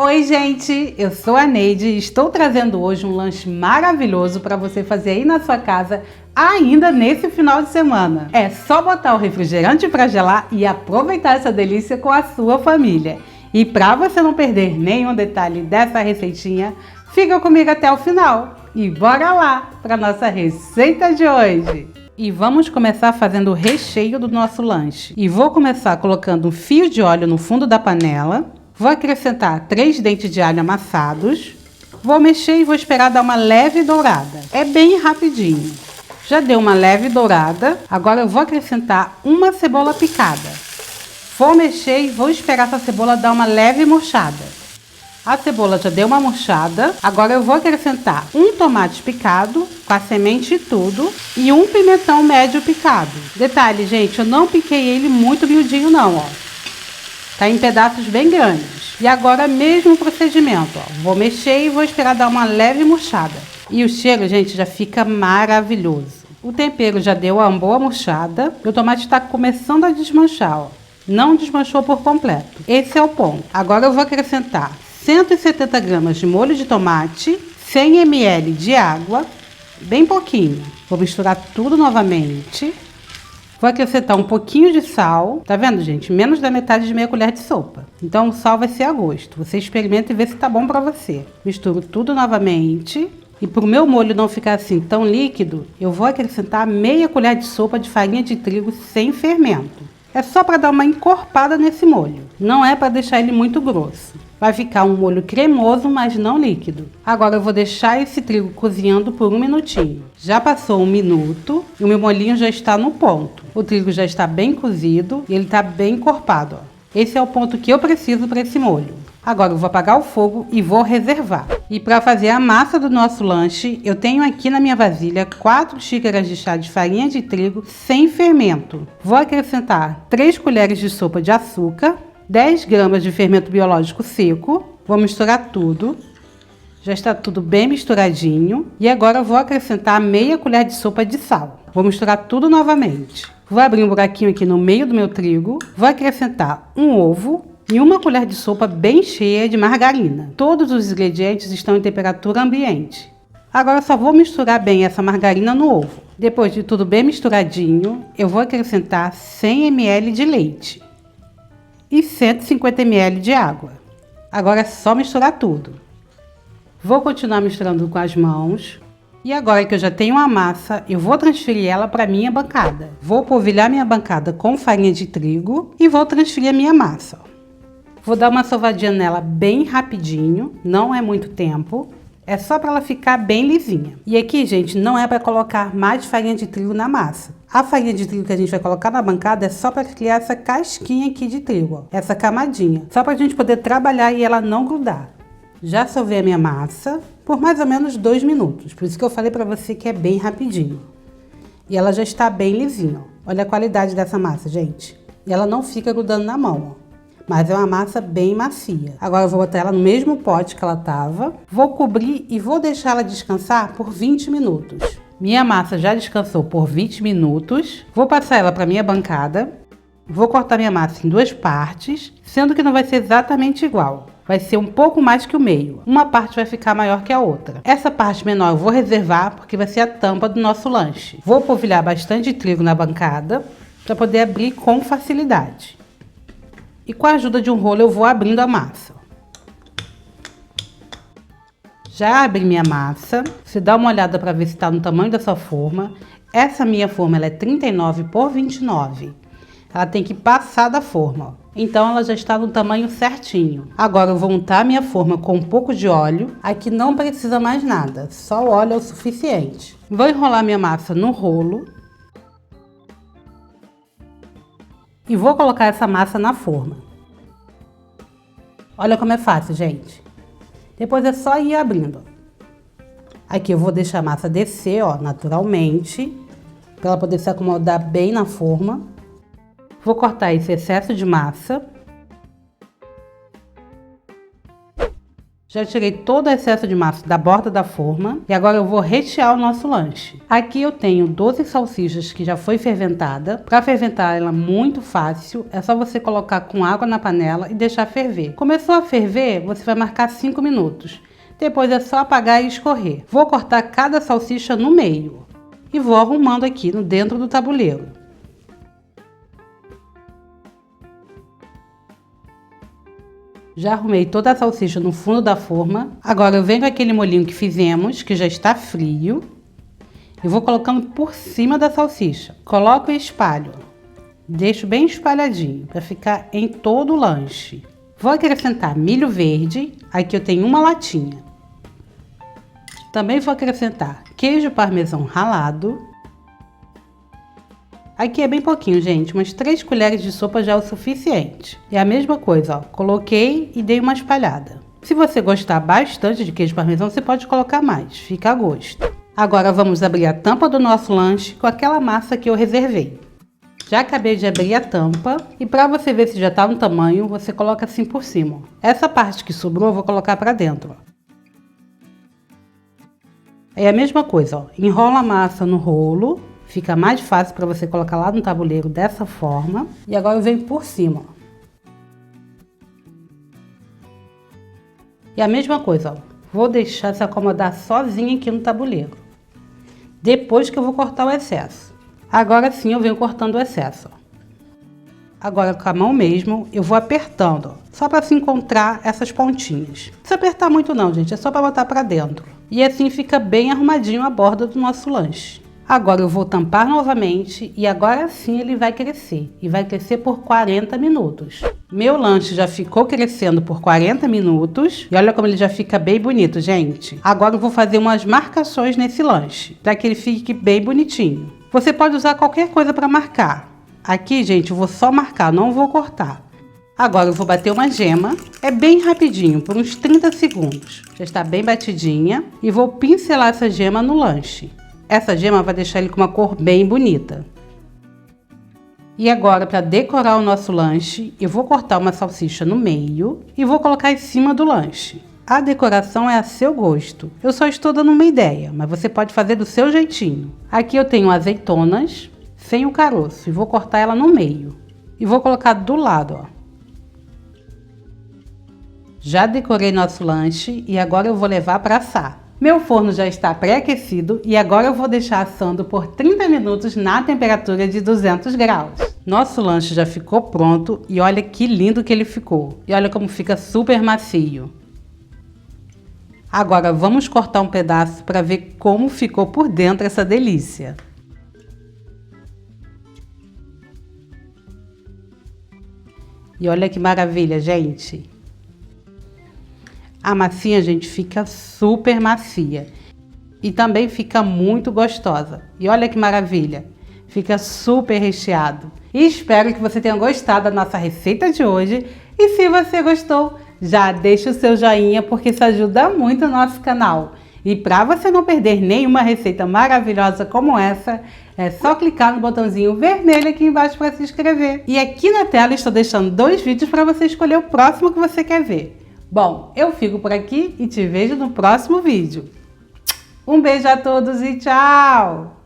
Oi gente, eu sou a Neide e estou trazendo hoje um lanche maravilhoso para você fazer aí na sua casa ainda nesse final de semana. É só botar o refrigerante para gelar e aproveitar essa delícia com a sua família. E para você não perder nenhum detalhe dessa receitinha, fica comigo até o final e bora lá para nossa receita de hoje! E vamos começar fazendo o recheio do nosso lanche. E vou começar colocando um fio de óleo no fundo da panela. Vou acrescentar 3 dentes de alho amassados. Vou mexer e vou esperar dar uma leve dourada. É bem rapidinho. Já deu uma leve dourada. Agora eu vou acrescentar uma cebola picada. Vou mexer e vou esperar essa cebola dar uma leve murchada. A cebola já deu uma murchada. Agora eu vou acrescentar um tomate picado, com a semente e tudo, e um pimentão médio picado. Detalhe, gente, eu não piquei ele muito miudinho não, ó. Tá em pedaços bem grandes. E agora mesmo procedimento, ó. Vou mexer e vou esperar dar uma leve murchada. E o cheiro, gente, já fica maravilhoso. O tempero já deu uma boa murchada. E o tomate está começando a desmanchar, ó. Não desmanchou por completo. Esse é o ponto. Agora eu vou acrescentar 170 gramas de molho de tomate, 100 ml de água, bem pouquinho. Vou misturar tudo novamente. Vou acrescentar um pouquinho de sal, tá vendo, gente? Menos da metade de meia colher de sopa. Então o sal vai ser a gosto. Você experimenta e vê se tá bom pra você. Misturo tudo novamente. E pro meu molho não ficar assim tão líquido, eu vou acrescentar meia colher de sopa de farinha de trigo sem fermento. É só para dar uma encorpada nesse molho. Não é para deixar ele muito grosso. Vai ficar um molho cremoso, mas não líquido. Agora eu vou deixar esse trigo cozinhando por 1 minutinho. Já passou 1 minuto e o meu molhinho já está no ponto. O trigo já está bem cozido e ele está bem encorpado, ó. Esse é o ponto que eu preciso para esse molho. Agora eu vou apagar o fogo e vou reservar. E para fazer a massa do nosso lanche, eu tenho aqui na minha vasilha 4 xícaras de chá de farinha de trigo sem fermento. Vou acrescentar 3 colheres de sopa de açúcar, 10 gramas de fermento biológico seco. Vou misturar tudo. Já está tudo bem misturadinho. E agora eu vou acrescentar meia colher de sopa de sal. Vou misturar tudo novamente. Vou abrir um buraquinho aqui no meio do meu trigo. Vou acrescentar um ovo e 1 colher de sopa bem cheia de margarina. Todos os ingredientes estão em temperatura ambiente. Agora eu só vou misturar bem essa margarina no ovo. Depois de tudo bem misturadinho, eu vou acrescentar 100 ml de leite e 150 ml de água. Agora é só misturar tudo. Vou continuar misturando com as mãos. E agora que eu já tenho a massa, eu vou transferir ela para minha bancada. Vou polvilhar minha bancada com farinha de trigo e vou transferir a minha massa. Vou dar uma sovadinha nela bem rapidinho, não é muito tempo. É só para ela ficar bem lisinha. E aqui, gente, não é para colocar mais farinha de trigo na massa. A farinha de trigo que a gente vai colocar na bancada é só para criar essa casquinha aqui de trigo, ó, essa camadinha. Só para a gente poder trabalhar e ela não grudar. Já sovei a minha massa por mais ou menos 2 minutos. Por isso que eu falei para você que é bem rapidinho. E ela já está bem lisinha, ó. Olha a qualidade dessa massa, gente. E ela não fica grudando na mão, ó. Mas é uma massa bem macia. Agora eu vou botar ela no mesmo pote que ela estava. Vou cobrir e vou deixar ela descansar por 20 minutos. Minha massa já descansou por 20 minutos. Vou passar ela para minha bancada. Vou cortar minha massa em 2 partes, sendo que não vai ser exatamente igual. Vai ser um pouco mais que o meio. Uma parte vai ficar maior que a outra. Essa parte menor eu vou reservar porque vai ser a tampa do nosso lanche. Vou polvilhar bastante trigo na bancada para poder abrir com facilidade. E com a ajuda de um rolo eu vou abrindo a massa. Já abri minha massa. Você dá uma olhada para ver se está no tamanho da sua forma. Essa minha forma ela é 39 por 29. Ela tem que passar da forma, ó. Então ela já está no tamanho certinho. Agora eu vou untar minha forma com um pouco de óleo. Aqui não precisa mais nada, só o óleo é o suficiente. Vou enrolar minha massa no rolo. E vou colocar essa massa na forma. Olha como é fácil, gente. Depois é só ir abrindo. Aqui eu vou deixar a massa descer, ó, naturalmente, para ela poder se acomodar bem na forma. Vou cortar esse excesso de massa. Já tirei todo o excesso de massa da borda da forma e agora eu vou rechear o nosso lanche. Aqui eu tenho 12 salsichas que já foi ferventada. Para ferventar ela muito fácil, é só você colocar com água na panela e deixar ferver. Começou a ferver, você vai marcar 5 minutos. Depois é só apagar e escorrer. Vou cortar cada salsicha no meio e vou arrumando aqui dentro do tabuleiro. Já arrumei toda a salsicha no fundo da forma. Agora eu venho com aquele molhinho que fizemos, que já está frio, e vou colocando por cima da salsicha. Coloco e espalho. Deixo bem espalhadinho, para ficar em todo o lanche. Vou acrescentar milho verde, aqui eu tenho uma latinha. Também vou acrescentar queijo parmesão ralado. Aqui é bem pouquinho, gente, umas 3 colheres de sopa já é o suficiente. É a mesma coisa, ó, coloquei e dei uma espalhada. Se você gostar bastante de queijo parmesão, você pode colocar mais, fica a gosto. Agora vamos abrir a tampa do nosso lanche com aquela massa que eu reservei. Já acabei de abrir a tampa e para você ver se já tá no tamanho, você coloca assim por cima. Essa parte que sobrou eu vou colocar para dentro. É a mesma coisa, ó, enrola a massa no rolo. Fica mais fácil para você colocar lá no tabuleiro dessa forma. E agora eu venho por cima. E a mesma coisa, ó. Vou deixar se acomodar sozinha aqui no tabuleiro. Depois que eu vou cortar o excesso. Agora sim eu venho cortando o excesso, ó. Agora com a mão mesmo eu vou apertando, ó, só para se encontrar essas pontinhas. Não precisa apertar muito não, gente, é só para botar para dentro. E assim fica bem arrumadinho a borda do nosso lanche. Agora eu vou tampar novamente e agora sim ele vai crescer. E vai crescer por 40 minutos. Meu lanche já ficou crescendo por 40 minutos. E olha como ele já fica bem bonito, gente. Agora eu vou fazer umas marcações nesse lanche, para que ele fique bem bonitinho. Você pode usar qualquer coisa para marcar. Aqui, gente, eu vou só marcar, não vou cortar. Agora eu vou bater uma gema. É bem rapidinho, por uns 30 segundos. Já está bem batidinha. E vou pincelar essa gema no lanche. Essa gema vai deixar ele com uma cor bem bonita. E agora, para decorar o nosso lanche, eu vou cortar uma salsicha no meio e vou colocar em cima do lanche. A decoração é a seu gosto. Eu só estou dando uma ideia, mas você pode fazer do seu jeitinho. Aqui eu tenho azeitonas sem o caroço e vou cortar ela no meio. E vou colocar do lado, ó. Já decorei nosso lanche e agora eu vou levar para assar. Meu forno já está pré-aquecido e agora eu vou deixar assando por 30 minutos na temperatura de 200 graus. Nosso lanche já ficou pronto e olha que lindo que ele ficou. E olha como fica super macio. Agora vamos cortar um pedaço para ver como ficou por dentro essa delícia. E olha que maravilha, gente. A massinha, gente, fica super macia. E também fica muito gostosa. E olha que maravilha. Fica super recheado. E espero que você tenha gostado da nossa receita de hoje. E se você gostou, já deixa o seu joinha, porque isso ajuda muito o nosso canal. E para você não perder nenhuma receita maravilhosa como essa, é só clicar no botãozinho vermelho aqui embaixo para se inscrever. E aqui na tela estou deixando 2 vídeos para você escolher o próximo que você quer ver. Bom, eu fico por aqui e te vejo no próximo vídeo. Um beijo a todos e tchau!